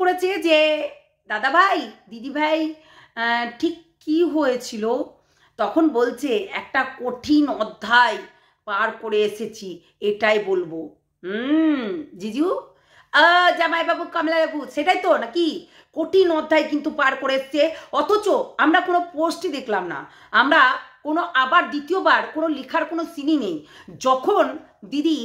করেছে যে দাদা ভাই দিদি ভাই ঠিক কি হয়েছিল, তখন বলছে একটা কঠিন অধ্যায় পার করে এসেছি, এটাই বলবো। জিজু জামাইবাবু কমলাবাবু, সেটাই তো নাকি? কঠিন অধ্যায় কিন্তু পার করে এসছে, অথচ আমরা কোনো পোস্টই দেখলাম না, আমরা কোনো আবার দ্বিতীয়বার কোনো লেখার কোনো সিনই নেই। যখন দিদি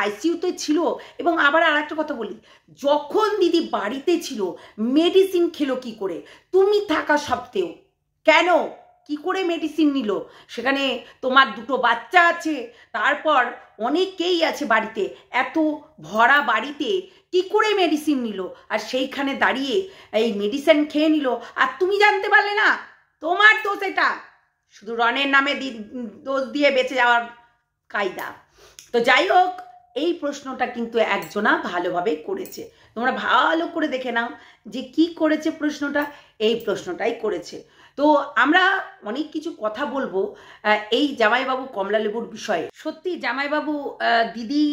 আইসিইউতে ছিল, এবং আবার আর একটা কথা বলি, যখন দিদি বাড়িতে ছিল মেডিসিন খেলো কি করে? তুমি থাকা সত্ত্বেও কেন, কি করে মেডিসিন নিল? সেখানে তোমার দুটো বাচ্চা আছে, তারপর অনেকেই আছে বাড়িতে, এত ভরা বাড়িতে কি করে মেডিসিন নিল? আর সেইখানে দাঁড়িয়ে এই মেডিসিন খেয়ে নিল, আর তুমি জানতে পারলে না? তোমার দোষ এটা, শুধু রনের নামে দোষ দিয়ে বেঁচে যাওয়ার কায়দা। তো যাই হোক, এই প্রশ্নটা কিন্তু একজনা ভালোভাবে করেছে, তোমরা ভালো করে দেখে নাও যে কি করেছে প্রশ্নটা, এই প্রশ্নটাই করেছে। তো আমরা অনেক কিছু কথা বলবো এই জামাইবাবু কমলালেবুর বিষয়ে। সত্যি জামাইবাবু দিদি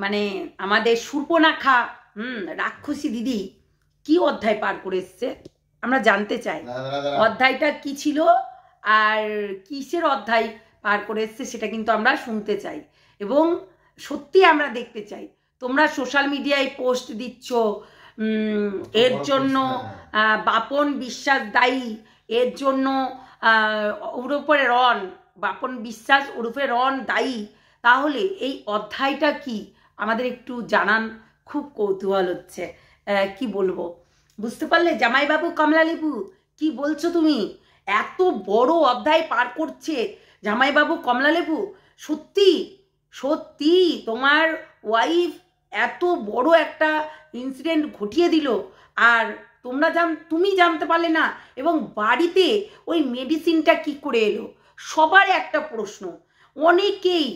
মানে আমাদের শূর্পণখা রাক্ষসী দিদি কি অধ্যায় পার করে এসছে আমরা জানতে চাই। অধ্যায়টা কি ছিল আর কিসের অধ্যায় পার করে এসছে সেটা কিন্তু আমরা শুনতে চাই, এবং সত্যি আমরা দেখতে চাই। তোমরা সোশ্যাল মিডিয়ায় পোস্ট দিচ্ছ, এর জন্য বাপন বিশ্বাস দায়ী, এর জন্য ওরফে রন, বাপন বিশ্বাস ওরফে রন দায়ী। তাহলে এই অধ্যায়টা কি আমাদের একটু জানান, খুব কৌতূহল হচ্ছে। কি বলবো, বুঝতে পারলে জামাইবাবু কমলালেবু? কি বলছো তুমি? এত বড় অধ্যায় পার করছে জামাইবাবু কমলালেবু। সত্যি সত্যি তোমার ওয়াইফ এত বড় একটা ইনসিডেন্ট ঘটিয়ে দিল, আর তুমি জানতে পারলে না, এবং বাড়িতে ওই মেডিসিনটা কি করে এলো? সবার একটা প্রশ্ন, অনেকেই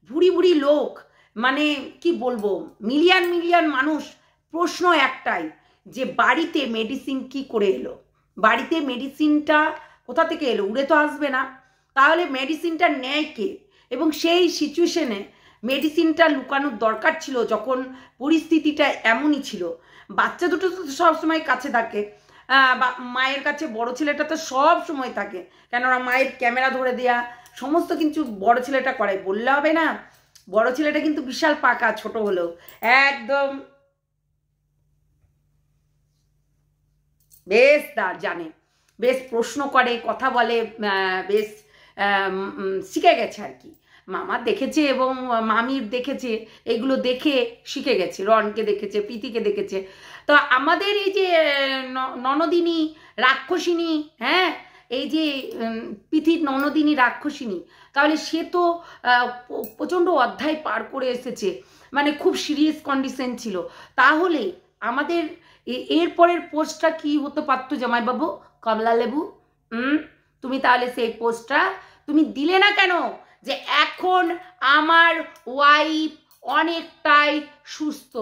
বুড়ি বুড়ি লোক, মানে কি বলবো, মিলিয়ন মানুষ প্রশ্ন একটাই, যে বাড়িতে মেডিসিন কি করে এলো? বাড়িতে মেডিসিনটা কোথা থেকে এলো? উড়ে তো আসবে না, তাহলে মেডিসিনটা নেয় কে? এবং সেই সিচুয়েশনে মেডিসিনটা লুকানোর দরকার ছিল, যখন পরিস্থিতিটা এমনই ছিল। বাচ্চা দুটো তো সবসময় কাছে থাকে, মায়ের কাছে বড় ছেলেটা তো সব সময় থাকে, কেননা মায়ের ক্যামেরা ধরে দেয়া সমস্ত কিছু বড় ছেলেটা করে, বললে হবে না? বড় ছেলেটা কিন্তু বিশাল পাকা, ছোট হলেও একদম বেশ তার জানে, বেশ প্রশ্ন করে, কথা বলে, বেশ শিখে গেছে আর কি। মামা দেখেছে এবং মামির দেখেছে, এগুলো দেখে শিখে গেছে, রনকে দেখেছে, প্রীতিকে দেখেছে। তো আমাদের এই যে ননদিনী রাক্ষসিনী, হ্যাঁ, এই যে পৃথির ননদিনী রাক্ষসিনী, তাহলে সে তো প্রচণ্ড অধ্যায় পার করে এসেছে, মানে খুব সিরিয়াস কন্ডিশন ছিল। তাহলে আমাদের এরপরের পোস্টটা কি হতে পারতো জামাইবাবু কমলালেবু? তুমি তাহলে সেই পোস্টটা তুমি দিলে না কেন? যে এখন আমার ওয়াইফ অনেকটাই সুস্থ।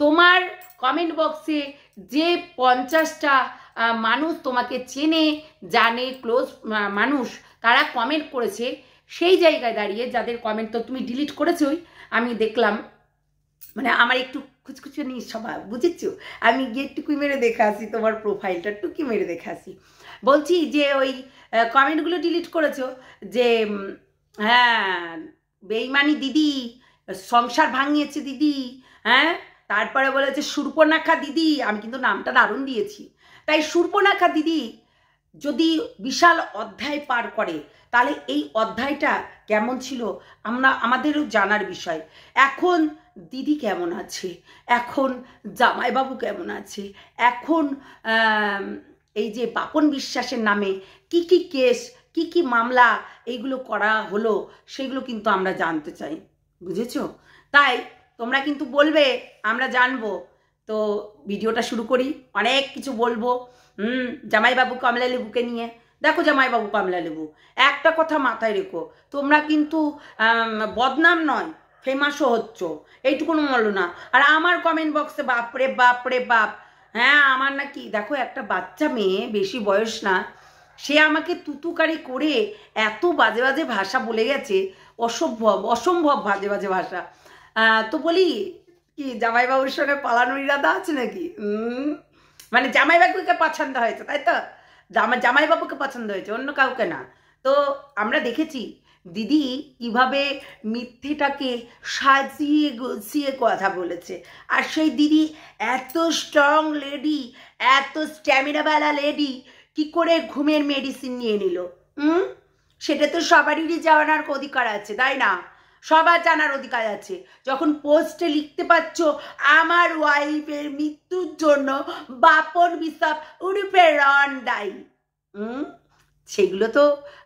তোমার কমেন্ট বক্সে যে 50টা মানুষ তোমাকে চেনে জানে, ক্লোজ মানুষ, তারা কমেন্ট করেছে, সেই জায়গায় দাঁড়িয়ে যাদের কমেন্ট তো তুমি ডিলিট করেছোই, আমি দেখলাম, মানে আমার একটু খুচখুচুনি স্বভাব, বুঝেছো? আমি গিয়ে টুকি মেরে দেখে আসি, তোমার প্রোফাইলটা টুকি মেরে দেখে আসি। বলছি যে ওই কমেন্টগুলো ডিলিট করেছো, যে হ্যাঁ বেইমানি দিদি, সংসার ভাঙিয়েছে দিদি, হ্যাঁ, তারপরে বলেছে শূর্পণখা দিদি, আমি কিন্তু নামটা দারুণ দিয়েছি। তাই শূর্পণখা দিদি যদি বিশাল অধ্যায় পার করে, তাহলে এই অধ্যায়টা কেমন ছিল আমাদেরও জানার বিষয়। এখন দিদি কেমন আছে, এখন জামাইবাবু কেমন আছে, এখন এই যে বাপন বিশ্বাসের নামে কি কি কেস, কি কি মামলা এইগুলো করা হলো, সেগুলো কিন্তু আমরা জানতে চাই, বুঝেছো? তাই তোমরা কিন্তু বলবে, আমরা জানবো। তো ভিডিওটা শুরু করি, অনেক কিছু বলবো জামাইবাবু কমলালেবুকে নিয়ে। দেখো জামাইবাবু কমলালেবু, একটা কথা মাথায় রেখো, তোমরা কিন্তু বদনাম নয়, ফেমাসও হচ্ছ, এইটুকুনো বলো না। আর আমার কমেন্ট বক্সে বাপরে বাপ রে বাপ, হ্যাঁ আমার নাকি দেখো একটা বাচ্চা মেয়ে, বেশি বয়স না, সে আমাকে তুতুকারি করে এত বাজে বাজে ভাষা বলে গেছে, অসম্ভব বাজে বাজে ভাষা। তো বলি কি জামাইবাবুর সঙ্গে পালানোর ইরাদা আছে নাকি? মানে জামাইবাবুকে পছন্দ হয়েছে, তাই তো? জামাইবাবুকে পছন্দ হয়েছে, অন্য কাউকে না। তো আমরা দেখেছি দিদি কিভাবে মিথ্যেটাকে সাজিয়ে গুছিয়ে কথা বলেছে। আর সেই দিদি এত স্ট্রং লেডি, এত স্ট্যামিনাওয়ালা লেডি, কি করে ঘুমের মেডিসিন নিয়ে নিল? সেটা তো সবারই জানার অধিকার আছে, তাই না? সবার জানার অধিকার আছে। যখন পোস্টে লিখতে পারছো আমার ওয়াইফের মৃত্যুর জন্য বাপর বিসাপ উড়ুপে রন দায়ী, সেগুলো তো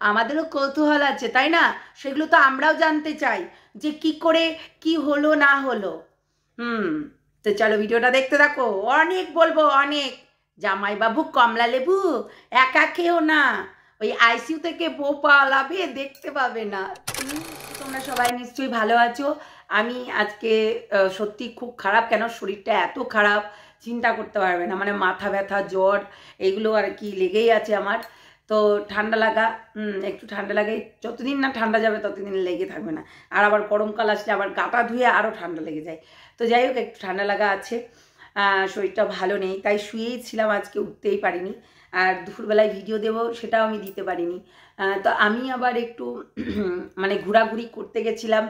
আমাদেরও কৌতূহল আছে, তাই না? সেগুলো তো আমরাও জানতে চাই যে কি করে কি হলো না হলো। তো চলো ভিডিওটা দেখতে থাকো, অনেক বলবো অনেক। জামাইবাবু কমলা লেবু একা খেও না, ওই আইসিইউ থেকে বউ পালাবে, দেখতে পাবে না। তোমরা সবাই নিশ্চয়ই ভালো আছো। আমি আজকে সত্যি খুব খারাপ, কেন শরীরটা এত খারাপ চিন্তা করতে পারবে না। মানে মাথা ব্যথা, জ্বর, এগুলো আর কি লেগেই আছে আমার। তো ঠান্ডা লাগা, একটু ঠান্ডা লাগে, যতদিন না ঠান্ডা যাবে ততদিন লেগে থাকবে না। আর আবার গরমকাল আসলে আবার গাটা ধুয়ে আরও ঠান্ডা লেগে যায়। তো যাই হোক, একটু ঠান্ডা লাগা আছে, শরীরটা ভালো নেই, তাই শুয়েই ছিলাম, আজকে উঠতেই পারিনি। আর দুপুরবেলায় ভিডিও দেব সেটাও আমি দিতে পারিনি। তো আমি আবার একটু মানে ঘোরাঘুরি করতে গেছিলাম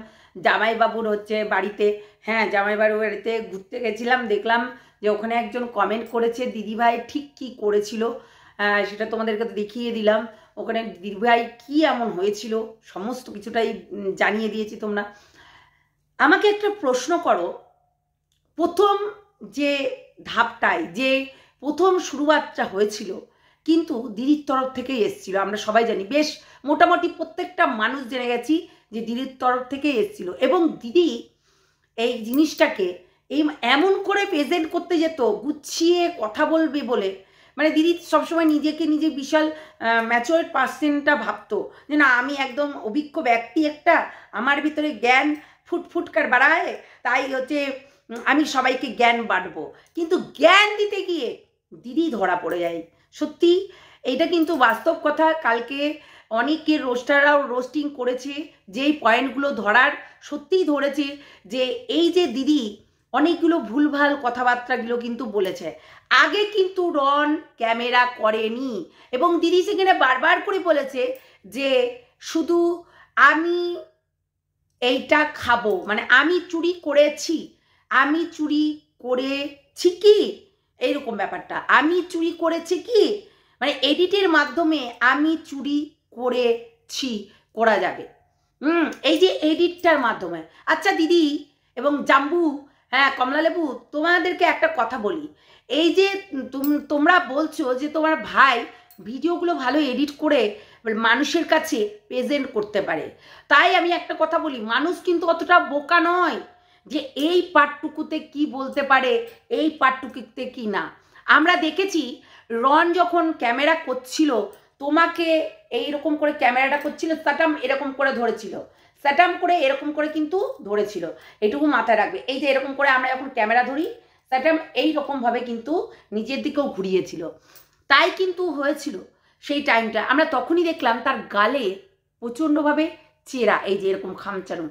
জামাইবাবুর বাড়িতে। হ্যাঁ, জামাইবাবুর বাড়িতে ঘুরতে গেছিলাম, দেখলাম যে ওখানে একজন কমেন্ট করেছে দিদিভাই ঠিক কি করেছিল, সেটা তোমাদেরকে তো দেখিয়ে দিলাম। ওখানে দিদিভাই কি এমন হয়েছিল সমস্ত কিছুটাই জানিয়ে দিয়েছি তোমরা। আমাকে একটা প্রশ্ন করো, প্রথম যে ধাপটায় যে প্রথম শুরুয়াতটা হয়েছিল কিন্তু দিদির তরফ থেকেই এসেছিল, আমরা সবাই জানি, বেশ মোটামুটি প্রত্যেকটা মানুষ জেনে গেছি যে দিদির তরফ থেকেই এসেছিল। এবং দিদি এই জিনিসটাকে এমন করে প্রেজেন্ট করতে যেত, গুছিয়ে কথা বলবে বলে। মানে দিদি সবসময় নিজেকে নিজে বিশাল ম্যাচিওর পার্সেন্টটা ভাবতো যে না, আমি একদম অভিজ্ঞ ব্যক্তি একটা, আমার ভিতরে জ্ঞান ফুটফুটকার বাড়ায়, তাই আমি সবাইকে জ্ঞান বাঁটবো। কিন্তু জ্ঞান দিতে গিয়ে দিদি ধরা পড়ে যায়। সত্যি এইটা কিন্তু বাস্তব কথা। কালকে অনেকের রোস্টাররাও রোস্টিং করেছে, যেই পয়েন্টগুলো ধরার সত্যিই ধরেছে যে এই যে দিদি অনেকগুলো ভুলভাল কথাবার্তাগুলো কিন্তু বলেছে। আগে কিন্তু রন ক্যামেরা করেনি, এবং দিদি সেখানে বারবার করে বলেছে যে শুধু আমি এইটা খাবো, মানে আমি চুরি করেছি, আমি চুরি করেছি কি, এইরকম ব্যাপারটা, আমি চুরি করেছি কি, মানে এডিটের মাধ্যমে আমি চুরি করেছি করা যাবে। এই যে এডিটটার মাধ্যমে। আচ্ছা দিদি এবং জাম্বু, হ্যাঁ কমলালেবু, তোমাদেরকে একটা কথা বলি। এই যে তোমরা বলছো যে তোমার ভাই ভিডিওগুলো ভালো এডিট করে মানুষের কাছে প্রেজেন্ট করতে পারে, তাই আমি একটা কথা বলি, মানুষ কিন্তু অতটা বোকা নয় যে এই পার্টটুকুতে কি বলতে পারে, এই পার্টটুকুতে কি না। আমরা দেখেছি রন যখন ক্যামেরা করছিল, তোমাকে এইরকম করে ক্যামেরাটা করছিল, স্যাটাম এরকম করে ধরেছিল, স্যাটাম করে এরকম করে কিন্তু ধরেছিল, এটুকু মাথায় রাখবে। এই যে এরকম করে আমরা যখন ক্যামেরা ধরি, স্যাটাম এইরকমভাবে কিন্তু নিজের দিকেও ঘুরিয়েছিল, তাই কিন্তু হয়েছিল সেই টাইমটা। আমরা তখনই দেখলাম তার গালে প্রচণ্ডভাবে চেরা, এই যে এরকম খামচানো।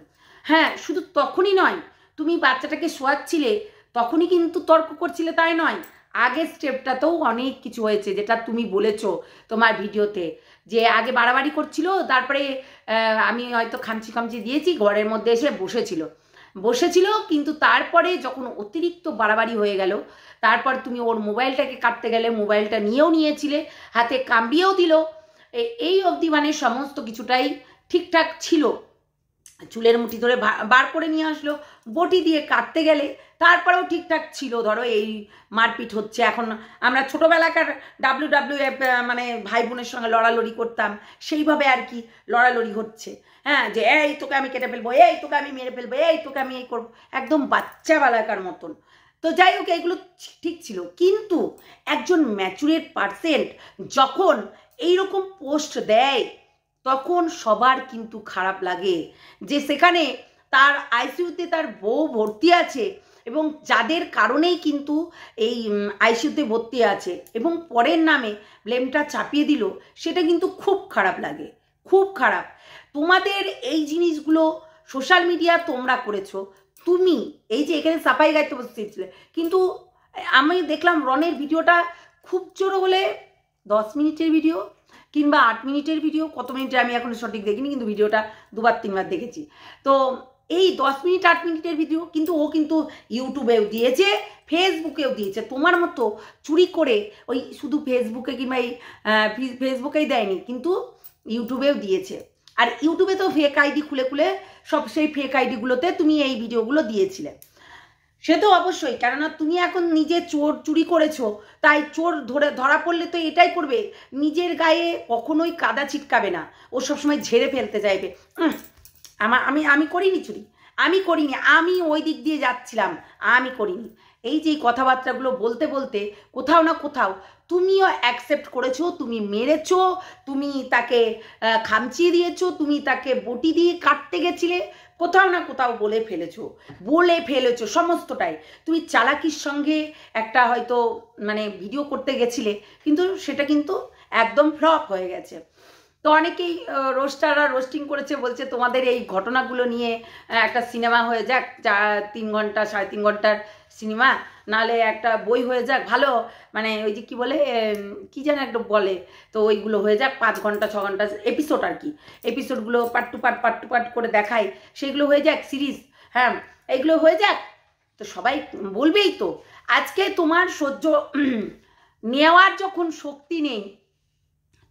হ্যাঁ, শুধু তখনই নয়, তুমি বাচ্চাটাকে শোয়াচ্ছিলে তখনই কিন্তু তর্ক করছিলে, তাই নয়, আগের স্টেপটাতেও অনেক কিছু হয়েছে, যেটা তুমি বলেছো তোমার ভিডিওতে, যে আগে বাড়াবাড়ি করছিল, তারপরে আমি হয়তো খামচি দিয়েছি, ঘরের মধ্যে এসে বসেছিল, কিন্তু তারপরে যখন অতিরিক্ত বাড়াবাড়ি হয়ে গেল, তারপর তুমি ওর মোবাইলটাকে কাটতে গেলে মোবাইলটা নিয়েছিলে, হাতে কামড়িয়েও দিল, এই অবধি মানে সমস্ত কিছুটাই ঠিকঠাক ছিল। চুলের মুঠি ধরে বার করে নিয়ে আসলো, বটি দিয়ে কাটতে গেলে তারপরেও ঠিকঠাক ছিল। ধরো এই মারপিট হচ্ছে, এখন আমরা ছোটোবেলাকার WWF মানে ভাই বোনের সঙ্গে লড়ালড়ি করতাম, সেইভাবে আর কি লড়ালড়ি হচ্ছে। হ্যাঁ, যে এই তোকে আমি কেটে ফেলবো, এই তোকে আমি মেরে ফেলবো, এই তোকে আমি এই করবো, একদম বাচ্চাবেলাকার মতন। তো যাই হোক, এইগুলো ঠিক ছিল, কিন্তু একজন ম্যাচুরেট পার্সেন্ট যখন এইরকম পোস্ট দেয় তখন সবার কিন্তু খারাপ লাগে যে সেখানে তার আইসিইউতে তার বউ ভর্তি আছে, এবং যাদের কারণেই কিন্তু এই আইসিইউতে ভর্তি আছে, এবং পরের নামে ব্লেমটা চাপিয়ে দিল, সেটা কিন্তু খুব খারাপ লাগে, খুব খারাপ। তোমাদের এই জিনিসগুলো সোশ্যাল মিডিয়া তোমরা করেছো, তুমি এই যে এখানে সাফাই গাইতে বসেছিলে, কিন্তু আমি দেখলাম রনের ভিডিওটা খুব জোর হলে 10 মিনিটের ভিডিও কিংবা 8 মিনিটের ভিডিও, কত মিনিটের আমি এখন সঠিক দেখিনি, কিন্তু ভিডিওটা 2বার 3বার দেখেছি। তো এই 10 মিনিট 8 মিনিটের ভিডিও কিন্তু ও কিন্তু ইউটিউবেও দিয়েছে, ফেসবুকেও দিয়েছে। তোমার মতো চুরি করে ওই শুধু ফেসবুকে কিংবা এই ফেসবুকেই দেয়নি, কিন্তু ইউটিউবেও দিয়েছে। আর ইউটিউবে তো ফেক আইডি খুলে খুলে সব সেই ফেক আইডিগুলোতে তুমি এই ভিডিওগুলো দিয়েছিলে। সে তো অবশ্যই, কেননা তুমি এখন নিজে চোর চুরি করেছো, তাই চোর ধরা পড়লে তো এটাই করবে, নিজের গায়ে কখনোই কাদা ছিটকাবে না, ও সবসময় ঝেড়ে ফেলতে চাইবে। আমি করিনি চুরি, আমি করিনি, আমি ওই দিক দিয়ে যাচ্ছিলাম, আমি করিনি। এই যে কথাবার্তাগুলো বলতে বলতে কোথাও না কোথাও তুমিও অ্যাকসেপ্ট করেছো, তুমি মেরেছো, তুমি তাকে খামচিয়ে দিয়েছো, তুমি তাকে বটি দিয়ে কাটতে গেছিলে, কোথাও না কোথাও বলে ফেলেছো সমস্তটাই। তুমি চালাকির সঙ্গে একটা হয়তো মানে ভিডিও করতে গেছিলে, কিন্তু সেটা কিন্তু একদম ফ্লপ হয়ে গেছে। তো অনেকেই রোস্টাররা রোস্টিং করেছে, বলছে তোমাদের এই ঘটনাগুলো নিয়ে একটা সিনেমা হয়ে যাক, 3 ঘন্টা 3.5 ঘন্টার সিনেমা, নাহলে একটা বই হয়ে যাক ভালো, মানে ওই যে কি বলে কি যেন একটা বলে, তো ওইগুলো হয়ে যাক 5 ঘন্টা 6 ঘন্টা এপিসোড আর কি, এপিসোডগুলো পার্ট টু পার্ট করে দেখায়, সেগুলো হয়ে যাক সিরিজ, হ্যাঁ এইগুলো হয়ে যাক। তো সবাই বলবেই তো। আজকে তোমার সহ্য নেওয়ার যখন শক্তি নেই,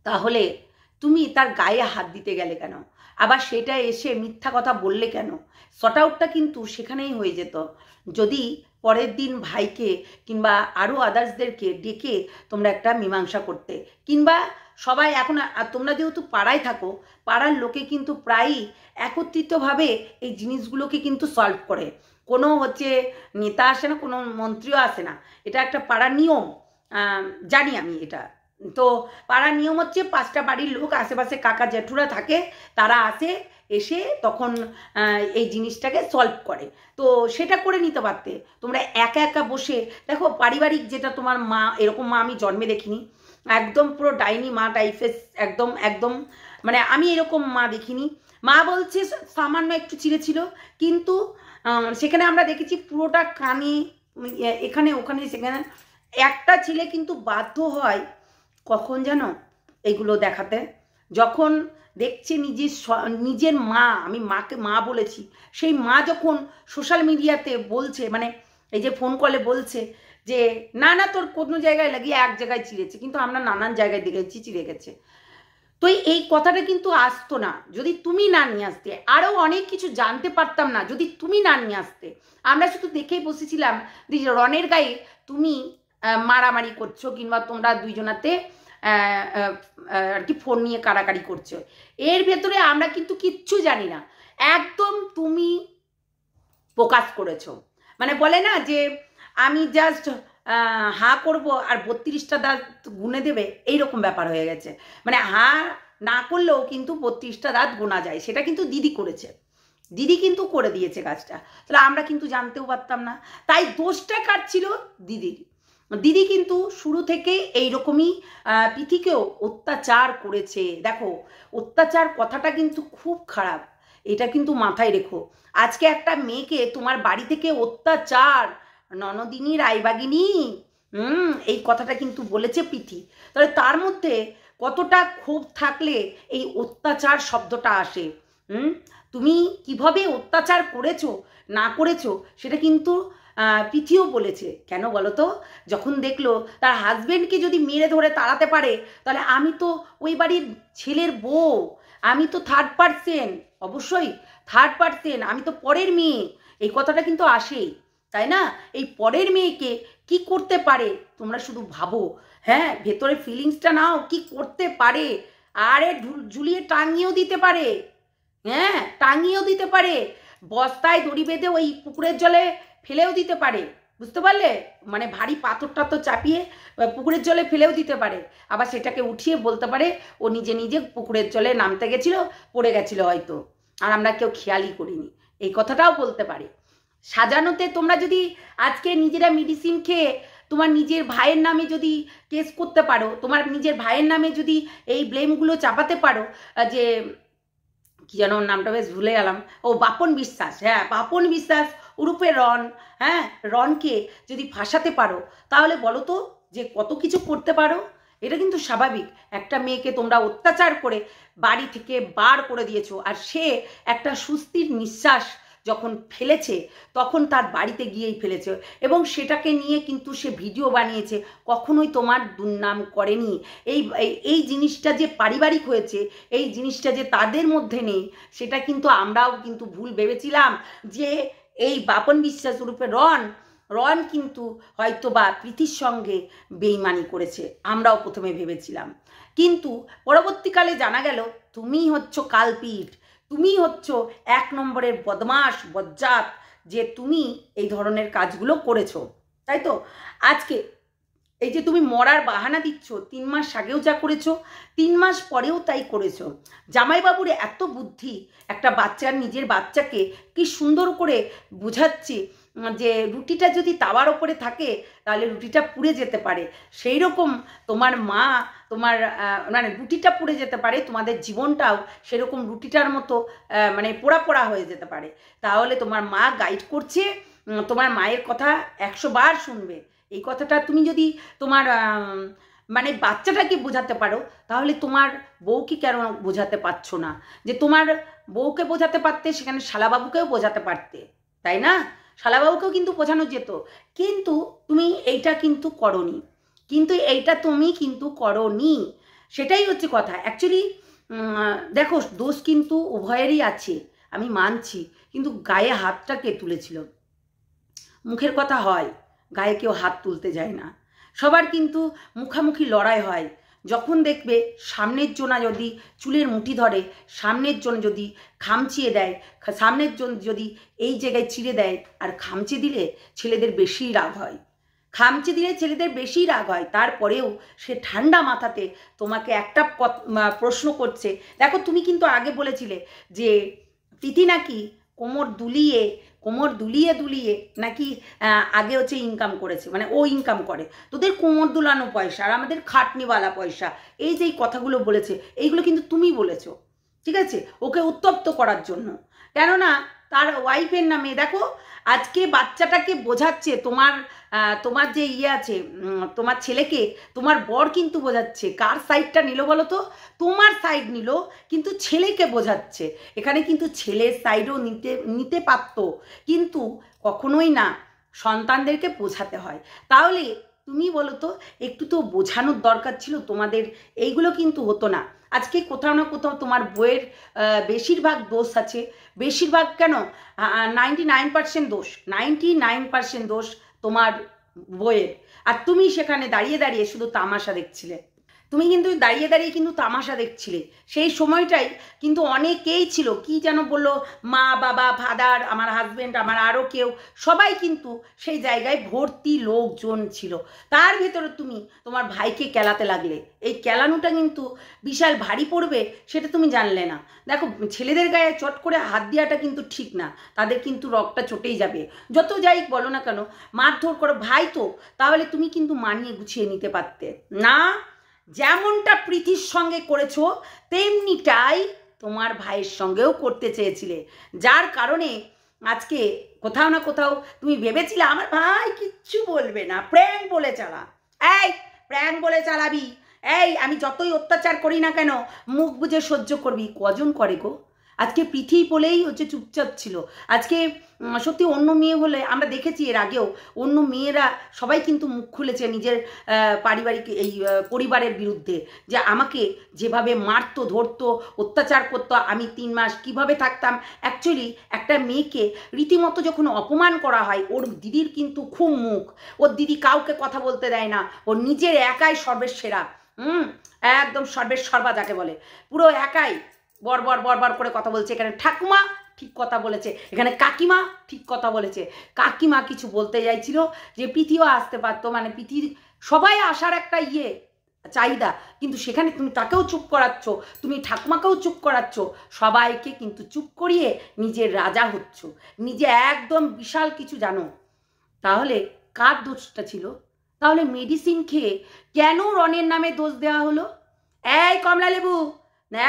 তাহলে তুমি তার গায়ে হাত দিতে গেলে কেন? আবার সেটা এসে মিথ্যা কথা বললে কেন? শর্ট আউটটা কিন্তু সেখানেই হয়ে যেত, যদি পরের দিন ভাইকে কিংবা আরও আদার্সদেরকে ডেকে তোমরা একটা মীমাংসা করতে, কিংবা সবাই এখন তোমরা যেহেতু পাড়ায় থাকো, পাড়ার লোকে কিন্তু প্রায়ই একত্রিতভাবে এই জিনিসগুলোকে কিন্তু সলভ করে। কোনো হচ্ছে নেতা আসে না, কোনো মন্ত্রীও আসে না, এটা একটা পাড়ার নিয়ম, জানি আমি এটা। তো পাড়ার নিয়ম হচ্ছে 5টা বাড়ির লোক আশেপাশে কাকা জেঠুরা থাকে, তারা আসে, এসে তখন এই জিনিসটাকে সলভ করে। তো সেটা করে নিতে পারতে, তোমরা একা একা বসে দেখো। পারিবারিক যেটা তোমার মা, এরকম মা আমি জন্মে দেখিনি, একদম পুরো ডাইনি মা টাইপের, একদম মানে আমি এরকম মা দেখিনি। মা বলছে সামান্য একটু চিড়েছিল, কিন্তু সেখানে আমরা দেখেছি পুরোটা কানে এখানে ওখানে সেখানে। একটা ছেলে কিন্তু বাধ্য হয় কখন জানো এগুলো দেখাতে, যখন দেখছে নিজের মা, আমি মাকে মা বলেছি, সেই মা যখন সোশ্যাল মিডিয়াতে বলছে, মানে এই যে ফোন কলে বলছে যে না না তোর কোনো জায়গায় লাগিয়ে এক জায়গায় চিড়েছে, কিন্তু আমরা নানান জায়গায় দেখেছি চিড়ে গেছে। তো এই কথাটা কিন্তু আসতো না যদি তুমি না নিয়ে আসতে, আরও অনেক কিছু জানতে পারতাম না যদি তুমি না নিয়ে আসতে। আমরা শুধু দেখেই বসেছিলাম যে রনের গায়ে তুমি মারামারি করছো, কিংবা তোমরা দুইজনাতে আর কি ফোন নিয়ে কাড়াকাড়ি করছো, এর ভেতরে আমরা কিন্তু কিচ্ছু জানি না, একদম তুমি প্রকাশ করেছো। মানে বলে না যে আমি জাস্ট হা করব আর 32টা দাঁত গুনে দেবে, এইরকম ব্যাপার হয়ে গেছে। মানে হা না করলেও কিন্তু 32টা দাঁত গোনা যায়, সেটা কিন্তু দিদি করেছে, দিদি কিন্তু করে দিয়েছে কাজটা, তাহলে আমরা কিন্তু জানতেও পারতাম না। তাই দোষটা কার ছিল? দিদির। দিদি কিন্তু শুরু থেকেই এইরকমই পিথিকেও অত্যাচার করেছে। দেখো অত্যাচার কথাটা কিন্তু খুব খারাপ, এটা কিন্তু মাথায় রেখো। আজকে একটা মেয়েকে তোমার বাড়ি থেকে অত্যাচার, ননদিনী রায়বাগিনী, এই কথাটা কিন্তু বলেছে পিথি। তাহলে তার মধ্যে কতটা ক্ষোভ থাকলে এই অত্যাচার শব্দটা আসে। তুমি কিভাবে অত্যাচার করেছো না করেছো সেটা কিন্তু পিথিও বলেছে। কেন বলো তো? যখন দেখলো তার হাজবেন্ডকে যদি মেরে ধরে তাড়াতে পারে, তাহলে আমি তো ওই বাড়ির ছেলের বউ, আমি তো থার্ড পার্সন, অবশ্যই থার্ড পার্সন, আমি তো পরের মেয়ে, এই কথাটা কিন্তু আসেই, তাই না? এই পরের মেয়েকে কি করতে পারে তোমরা শুধু ভাবো, হ্যাঁ ভেতরে ফিলিংসটা নাও, কি করতে পারে। আরে ঝুলিয়ে টাঙিয়েও দিতে পারে, হ্যাঁ টাঙিয়েও দিতে পারে, বস্তায় দড়ি বেঁধে ওই পুকুরের জলে ফেলেও দিতে পারে, বুঝতে পারলে? মানে ভারী পাথর টাথর চাপিয়ে পুকুরের জলে ফেলেও দিতে পারে, আবার সেটাকে উঠিয়ে বলতে পারে ও নিজে নিজে পুকুরের জলে নামতে গেছিল, পড়ে গেছিল হয়তো, আর আমরা কেউ খেয়ালই করিনি, এই কথাটাও বলতে পারে। সাজানোতে তোমরা যদি আজকে নিজেরা মেডিসিন খেয়ে তোমার নিজের ভাইয়ের নামে যদি কেস করতে পারো, তোমার নিজের ভাইয়ের নামে যদি এই ব্লেমগুলো চাপাতে পারো, যে কি যেন ওর নামটা বেশ ভুলে গেলাম, ও বাপন বিশ্বাস, হ্যাঁ বাপন বিশ্বাস উরূপে রন, হ্যাঁ, রনকে যদি ফাঁসাতে পারো তাহলে বলো তো যে কত কিছু করতে পারো। এটা কিন্তু স্বাভাবিক। একটা মেয়েকে তোমরা অত্যাচার করে বাড়ি থেকে বার করে দিয়েছো, আর সে একটা সুস্থির নিঃশ্বাস যখন ফেলেছে তখন তার বাড়িতে গিয়েই ফেলেছে, এবং সেটাকে নিয়ে কিন্তু সে ভিডিও বানিয়েছে, কখনোই তোমার দুর্নাম করেনি। এই এই জিনিসটা যে পারিবারিক হয়েছে, এই জিনিসটা যে তাদের মধ্যে নেই, সেটা কিন্তু আমরাও কিন্তু ভুল ভেবেছিলাম যে এই বাপন বিশ্বাস রূপে রন কিন্তু হয়তো বা প্রীতির সঙ্গে বেইমানি করেছে, আমরাও প্রথমে ভেবেছিলাম। কিন্তু পরবর্তীকালে জানা গেল তুমি হচ্ছ কালপিট, তুমি হচ্ছ 1 নম্বরের বদমাশ বজ্জাত, যে তুমি এই ধরনের কাজগুলো করেছো, তাই তো? আজকে এই যে তুমি মরার বাহানা দিচ্ছ, 3 মাস আগেও যা করেছো 3 মাস পরেও তাই করেছো। জামাইবাবুর এত বুদ্ধি, একটা বাচ্চার নিজের বাচ্চাকে কি সুন্দর করে বোঝাচ্ছে যে রুটিটা যদি তাওয়ার ওপরে থাকে তাহলে রুটিটা পুড়ে যেতে পারে, সেই রকম তোমার মা তোমার মানে রুটিটা পুড়ে যেতে পারে, তোমাদের জীবনটাও সেরকম রুটিটার মতো মানে পোড়া পোড়া হয়ে যেতে পারে। তাহলে তোমার মা গাইড করছে, তোমার মায়ের কথা 100 বার শুনবে। এই কথাটা তুমি যদি তোমার মানে বাচ্চাটাকে বোঝাতে পারো, তাহলে তোমার বউকে কেন বোঝাতে পারছো না? যে তোমার বউকে বোঝাতে পারতে সেখানে শালাবাবুকেও বোঝাতে পারতে, তাই না? শালাবাবুকেও কিন্তু বোঝানো যেত, কিন্তু তুমি এইটা কিন্তু করনি, তুমি কিন্তু করনি, সেটাই হচ্ছে কথা। অ্যাকচুয়ালি দেখো, দোষ কিন্তু উভয়েরই আছে, আমি মানছি, কিন্তু গায়ে হাতটা কে তুলেছিল? মুখের কথা হয়, গায়ে কেউ হাত তুলতে যায় না। সবার কিন্তু মুখামুখি লড়াই হয়। যখন দেখবে সামনের জনা যদি চুলের মুঠি ধরে, সামনের জন যদি খামচিয়ে দেয়, সামনের জন যদি এই জায়গায় চিড়ে দেয়, আর খামচে দিলে ছেলেদের বেশি রাগ হয়, খামচে দিলে ছেলেদের বেশি রাগ হয়। তারপরেও সে ঠান্ডা মাথাতে তোমাকে একটা প্রশ্ন করছে। দেখো, তুমি কিন্তু আগে বলেছিলে যে প্রীতি নাকি কোমর দুলিয়ে নাকি আগে হচ্ছে ইনকাম করেছে, মানে ও ইনকাম করে, তোদের কোমর দুলানো পয়সা আর আমাদের খাটনিওয়ালা পয়সা, এই যে কথাগুলো বলেছে, এইগুলো কিন্তু তুমি বলেছো, ঠিক আছে, ওকে উত্তপ্ত করার জন্য। কেননা তার ওয়াইফের নামে দেখো আজকে বাচ্চাটাকে বোঝাচ্ছে, তোমার যে আছে, তোমার ছেলেকে তোমার বর কিন্তু বোঝাচ্ছে। কার সাইডটা নিল বলো তো? তোমার সাইড নিল, কিন্তু ছেলেকে বোঝাচ্ছে। এখানে কিন্তু ছেলের সাইডও নিতে পারত, কিন্তু কখনোই না, সন্তানদেরকে বোঝাতে হয়। তাহলে তুমি বলো তো, একটু তো বোঝানোর দরকার ছিল তোমাদের, এইগুলো কিন্তু হতো না। আজকে কোথাও না কোথাও তোমার বইয়ের বেশিরভাগ দোষ আছে, বেশিরভাগ কেন 99% দোষ, 99% দোষ তোমার বইয়ের। আর তুমি সেখানে দাঁড়িয়ে দাঁড়িয়ে শুধু তামাশা দেখছিলে, তুমি কিন্তু দাঁড়িয়ে দাঁড়িয়ে কিন্তু তামাশা দেখছিলে। সেই সময়টাই কিন্তু অনেকেই ছিল, কি যেন বললো, মা বাবা ফাদার, আমার হাজব্যান্ড, আমার আরও কেউ, সবাই কিন্তু সেই জায়গায় ভর্তি লোকজন ছিল। তার ভেতরে তুমি তোমার ভাইকে কেলাতে লাগলে, এই কেলানোটা কিন্তু বিশাল ভারী পড়বে সেটা তুমি জানলে না। দেখো, ছেলেদের গায়ে চট করে হাত দেওয়াটা কিন্তু ঠিক না, তাদের কিন্তু রগটা চটেই যাবে। যত যাই বলো না কেন, মারধর করো ভাই তো, তাহলে তুমি কিন্তু মানিয়ে গুছিয়ে নিতে পারতে না। যেমনটা প্রীতির সঙ্গে করেছো তেমনিটাই তোমার ভাইয়ের সঙ্গেও করতে চেয়েছিলে, যার কারণে আজকে কোথাও না কোথাও তুমি ভেবেছিলে আমার ভাই কিচ্ছু বলবে না, প্র্যাঙ্ক বলে চালা। এই প্র্যাঙ্ক বলে চালাবি, এই আমি যতই অত্যাচার করি না কেন মুখ বুঝে সহ্য করবি। কজন করে গো? আজকে পৃথি বলেই হচ্ছে চুপচাপ ছিল। আজকে সত্যি অন্য মেয়ে হলে আমরা দেখেছি, এর আগেও অন্য মেয়েরা সবাই কিন্তু মুখ খুলেছে নিজের পারিবারিক এই পরিবারের বিরুদ্ধে, যে আমাকে যেভাবে মারতো, ধরতো, অত্যাচার করতো, আমি 3 মাস কিভাবে থাকতাম। অ্যাকচুয়ালি একটা মেয়েকে রীতিমতো যখন অপমান করা হয়, ওর দিদির কিন্তু খুব মুখ, ওর দিদি কাউকে কথা বলতে দেয় না, ওর নিজের একাই সর্বের সেরা, একদম সর্বের সর্বা যাকে বলে, পুরো একাই বর করে কথা বলছে। এখানে ঠাকুমা ঠিক কথা বলেছে, এখানে কাকিমা ঠিক কথা বলেছে। কাকিমা কিছু বলতে চাইছিল যে প্রীতিও আসতে পারতো, মানে প্রীতির সবাই আসার একটা চাহিদা, কিন্তু সেখানে তুমি তাকেও চুপ করাচ্ছ, তুমি ঠাকুমাকেও চুপ করাচ্ছ, সবাইকে কিন্তু চুপ করিয়ে নিজের রাজা হচ্ছ, নিজে একদম বিশাল কিছু জানো। তাহলে কার দোষটা ছিল? তাহলে মেডিসিন খেয়ে কেন রনের নামে দোষ দেওয়া হলো? এই কমলা লেবু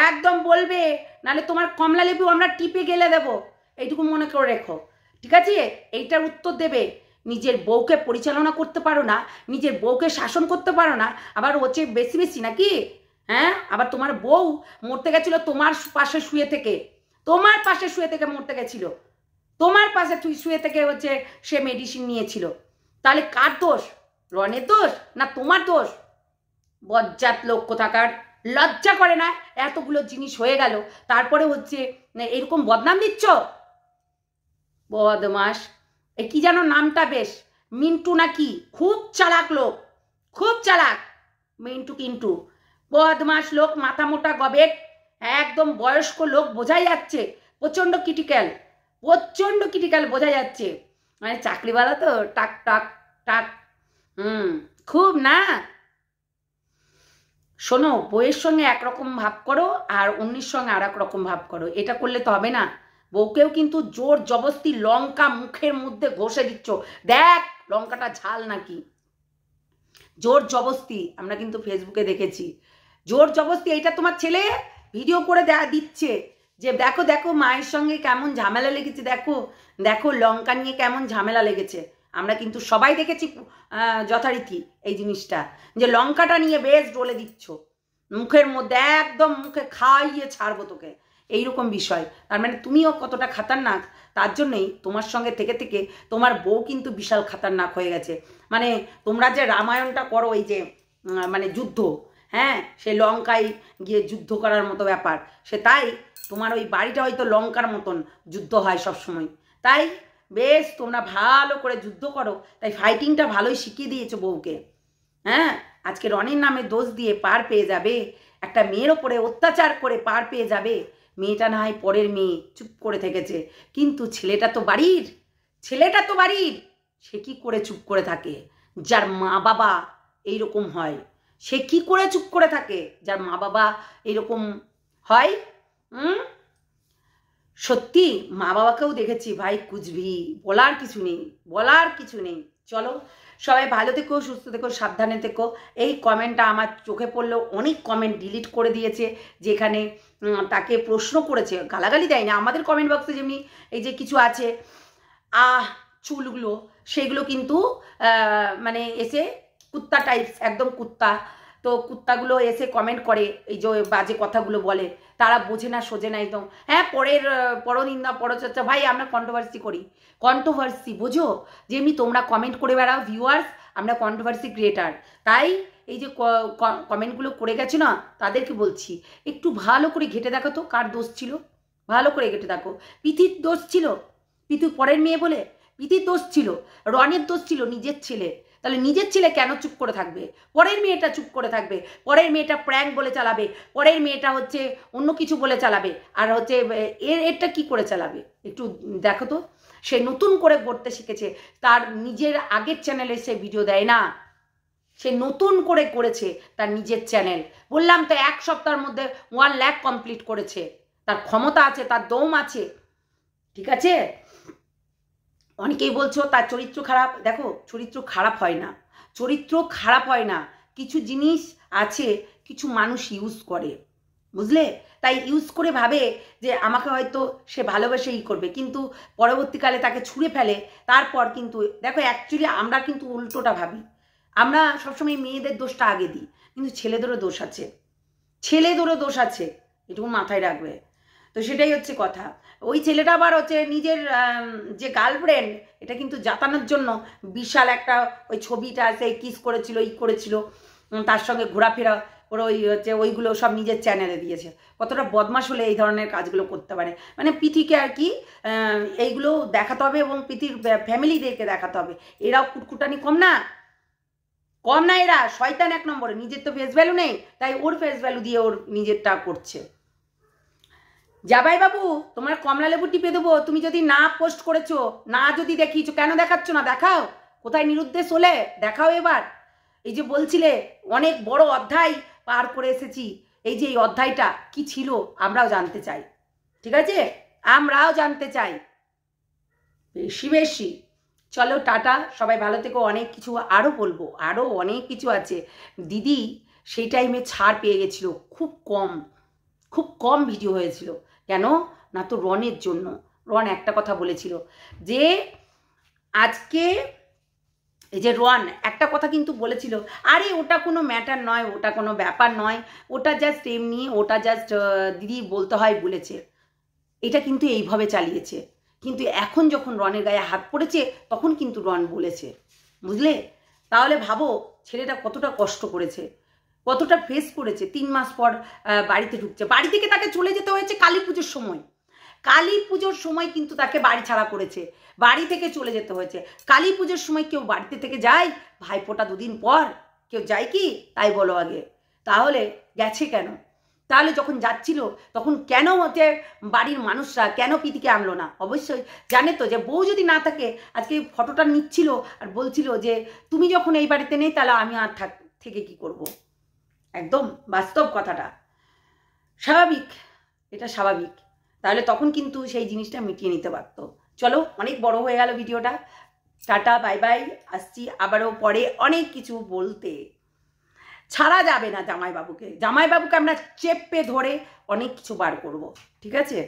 একদম বলবে, নাহলে তোমার কমলা লেবু আমরা টিপে গেলে দেবো, এইটুকু মনে করে রেখো। ঠিক আছে? এইটার উত্তর দেবে। নিজের বউকে পরিচালনা করতে পারো না, নিজের বউকে শাসন করতে পারো না, আবার হচ্ছে বেশি বেশি নাকি? হ্যাঁ, আবার তোমার বউ মরতে গেছিল তোমার পাশে শুয়ে থেকে, তোমার পাশে শুয়ে থেকে মরতে গেছিল, তোমার পাশে শুয়ে থেকে হচ্ছে সে মেডিসিন নিয়েছিল। তাহলে কার দোষ? রনের দোষ না তোমার দোষ? বজ্জাত লোক কোথাকার, লজ্জা করে না? এতগুলো জিনিস হয়ে গেল, তারপরে হচ্ছে এরকম বদনাম দিচ্ছ। বদমাস। এ কি যেন নামটা বেশ, মিন্টু নাকি? খুব চালাক লোক, খুব চালাক মিন্টু। কিন্তু বদমাস লোক, মাথা মোটা গবেট, একদম বয়স্ক লোক, বোঝাই যাচ্ছে প্রচণ্ড ক্রিটিক্যাল, প্রচণ্ড ক্রিটিক্যাল বোঝা যাচ্ছে। মানে চাকরিওয়ালা তো, টাক টাক টাক। খুব না। শোনো, বউয়ের সঙ্গে একরকম ভাব করো আর অন্যের সঙ্গে আর এক রকম ভাব করো, এটা করলে তো হবে না। বউকেও কিন্তু জোর জবস্তি লঙ্কা মুখের মধ্যে ঘষে দিচ্ছ, দেখ লঙ্কাটা ঝাল নাকি। জোর জবস্তি আমরা কিন্তু ফেসবুকে দেখেছি, জোর জবস্তি। এইটা তোমার ছেলে ভিডিও করে দিচ্ছে যে দেখো দেখো মায়ের সঙ্গে কেমন ঝামেলা লেগেছে, দেখো দেখো লঙ্কা নিয়ে কেমন ঝামেলা লেগেছে। আমরা কিন্তু সবাই দেখেছি যথারীতি এই জিনিসটা, যে লঙ্কাটা নিয়ে বেশ ডলে দিচ্ছ মুখের মধ্যে, একদম মুখে খাইয়ে ছাড়বো তোকে, এইরকম বিষয়। তার মানে তুমিও কতটা খাতারনাক, তার জন্যই তোমার সঙ্গে থেকে থেকে তোমার বউ কিন্তু বিশাল খাতারনাক হয়ে গেছে। মানে তোমরা যে রামায়ণটা করো, এই যে মানে যুদ্ধ, হ্যাঁ, সে লঙ্কায় গিয়ে যুদ্ধ করার মতো ব্যাপার, সে তাই তোমার ওই বাড়িটা হয়তো লঙ্কার মতন যুদ্ধ হয় সবসময়। তাই বেশ তোমরা ভালো করে যুদ্ধ করো, তাই ফাইটিংটা ভালোই শিখিয়ে দিয়েছো বউকে। হ্যাঁ, আজকে রনির নামে দোষ দিয়ে পার পেয়ে যাবে, একটা মেয়ের ওপরে অত্যাচার করে পার পেয়ে যাবে। মেয়েটা না হয় পরের মেয়ে, চুপ করে থেকেছে, কিন্তু ছেলেটা তো বাড়ির, ছেলেটা তো বাড়ির, সে কি করে চুপ করে থাকে? যার মা বাবা এইরকম হয় সে কি করে চুপ করে থাকে? যার মা বাবা এইরকম হয়। সত্যি মা বাবাকেও দেখেছি ভাই, কুচবি, বলার কিছু নেই, বলার কিছু নেই। চলো সবাই ভালো থেকো, সুস্থ থেকো, সাবধানে থেকো। এই কমেন্টটা আমার চোখে পড়লো, অনেক কমেন্ট ডিলিট করে দিয়েছে যেখানে তাকে প্রশ্ন করেছে, গালাগালি দেয় না। আমাদের কমেন্ট বক্সে যেমনি এই যে কিছু আছে চুলগুলো, সেগুলো কিন্তু মানে এসে কুত্তা টাইপস, একদম কুত্তা, তো কুত্তাগুলো এসে কমেন্ট করে, এই যে বাজে কথাগুলো বলে, তারা বোঝে না সোজে না একদম। হ্যাঁ, পরনিন্দা পরচর্চা, ভাই আমরা কন্ট্রোভার্সি করি, কন্ট্রোভার্সি বোঝো, যেমনি তোমরা কমেন্ট করে বেড়াও ভিউয়ার্স, আমরা কন্ট্রোভার্সি ক্রিয়েটার। তাই এই যে কমেন্টগুলো করে গেছো না, তাদেরকে বলছি একটু ভালো করে ঘেটে দেখো তো কার দোষ ছিল, ভালো করে ঘেটে দেখো। পিথির দোষ ছিল? পিথু পরের মেয়ে বলে? পিথির দোষ ছিল? রনের দোষ ছিল? নিজের ছেলে। তাহলে নিজের ছেলে কেন চুপ করে থাকবে? পরের মেয়েটা চুপ করে থাকবে, পরের মেয়েটা প্র্যাঙ্ক বলে চালাবে, পরের মেয়েটা হচ্ছে অন্য কিছু বলে চালাবে, আর হচ্ছে এরটা কি করে চালাবে? একটু দেখো তো। সে নতুন করে করতে শিখেছে, তার নিজের আগের চ্যানেলে সে ভিডিও দেয় না, সে নতুন করে করেছে তার নিজের চ্যানেল। বললাম তো 1 সপ্তাহের মধ্যে 1 লাখ কমপ্লিট করেছে, তার ক্ষমতা আছে, তার দম আছে, ঠিক আছে? অনেকেই বলছো তার চরিত্র খারাপ, দেখো চরিত্র খারাপ হয় না, চরিত্র খারাপ হয় না। কিছু জিনিস আছে, কিছু মানুষ ইউজ করে, বুঝলে? তাই ইউজ করে ভাবে যে আমাকে হয়তো সে ভালোবেসে করবে, কিন্তু পরবর্তীকালে তাকে ছুঁড়ে ফেলে। তারপর কিন্তু দেখো অ্যাকচুয়ালি আমরা কিন্তু উল্টোটা ভাবি, আমরা সবসময় মেয়েদের দোষটা আগে দিই, কিন্তু ছেলেদেরও দোষ আছে, ছেলেদেরও দোষ আছে, এটুকু মাথায় রাখবে। তো সেটাই হচ্ছে কথা। ওই ছেলেটা আবার হচ্ছে নিজের যে গার্লফ্রেন্ড, এটা কিন্তু জাতানোর জন্য বিশাল একটা ওই ছবিটা আছে, কিস করেছিল, করেছিল, তার সঙ্গে ঘোরাফেরা ওরা, ওই হচ্ছে ওইগুলো সব নিজের চ্যানেলে দিয়েছে। কতটা বদমাশ হলে এই ধরনের কাজগুলো করতে পারে, মানে পিথিকে আর কি এইগুলো দেখাতে হবে, এবং পিথির ফ্যামিলিদেরকে দেখাতে হবে। এরাও কুটকুটানি কম না, কম না, এরা শয়তান 1 নম্বরে। নিজের তো ফেস ভ্যালু নেই, তাই ওর ফেস ভ্যালু দিয়ে ওর নিজেরটা করছে। জাবাই বাবু, তোমার কমলা লেবু টিপে দেবো, তুমি যদি না পোস্ট করেছো, না যদি দেখিয়েছো, কেন দেখাচ্ছ না? দেখাও, কোথায় নিরুদ্দেশ হলে দেখাও এবার। এই যে বলছিলে অনেক বড় অধ্যায় পার করে এসেছি, এই যে এই অধ্যায়টা কি ছিল আমরাও জানতে চাই, ঠিক আছে? আমরাও জানতে চাই বেশি বেশি। চলো টাটা, সবাই ভালো থেকো। অনেক কিছু আরও বলবো, আরও অনেক কিছু আছে। দিদি সেই টাইমে ছাড় পেয়ে গেছিলো, খুব কম ভিডিও হয়েছিল। কেন না? তো রনের জন্য, রন একটা কথা বলেছিল যে আজকে এই যে রন একটা কথা কিন্তু বলেছিল, আরে ওটা কোনো ম্যাটার নয়, ওটা কোনো ব্যাপার নয়, ওটা জাস্ট এমনি, ওটা জাস্ট দিদি বলতে হয় বলেছে। এটা কিন্তু এইভাবে চালিয়েছে, কিন্তু এখন যখন রনের গায়ে হাত পড়েছে তখন কিন্তু রন বলেছে, বুঝলে? তাহলে ভাবো ছেলেটা কতটা কষ্ট করেছে, কতটা ফেস করেছে। 3 মাস পর বাড়িতে ঢুকছে, বাড়ি থেকে তাকে চলে যেতে হয়েছে কালী পুজোর সময়। কালী পুজোর সময় কিন্তু তাকে বাড়ি ছাড়া করেছে, বাড়ি থেকে চলে যেতে হয়েছে। কালী পুজোর সময় কেউ বাড়িতে থেকে যায়? ভাইফোঁটা 2 দিন পর কেউ যায় কি? তাই বলো আগে। তাহলে গেছে কেন? তাহলে যখন যাচ্ছিল তখন কেন হচ্ছে বাড়ির মানুষরা কেন প্রীতিকে আনলো না? অবশ্যই জানে তো যে বউ যদি না থাকে, আজকে ফটোটা নিচ্ছিল আর বলছিল যে তুমি যখন এই বাড়িতে নেই তাহলে আমি আর থেকে কি করব। একদম বাস্তব কথাটা, স্বাভাবিক, এটা স্বাভাবিক। তাহলে তখন কিন্তু সেই জিনিসটা মিটিয়ে নিতে পারত। চলো, অনেক বড় হয়ে গেল ভিডিওটা। টাটা, বাই বাই, আসছি আবারও পরে অনেক কিছু বলতে। ছাড়া যাবে না জামাইবাবুকে, জামাইবাবুকে আমরা চেপে ধরে অনেক কিছু বার করব, ঠিক আছে?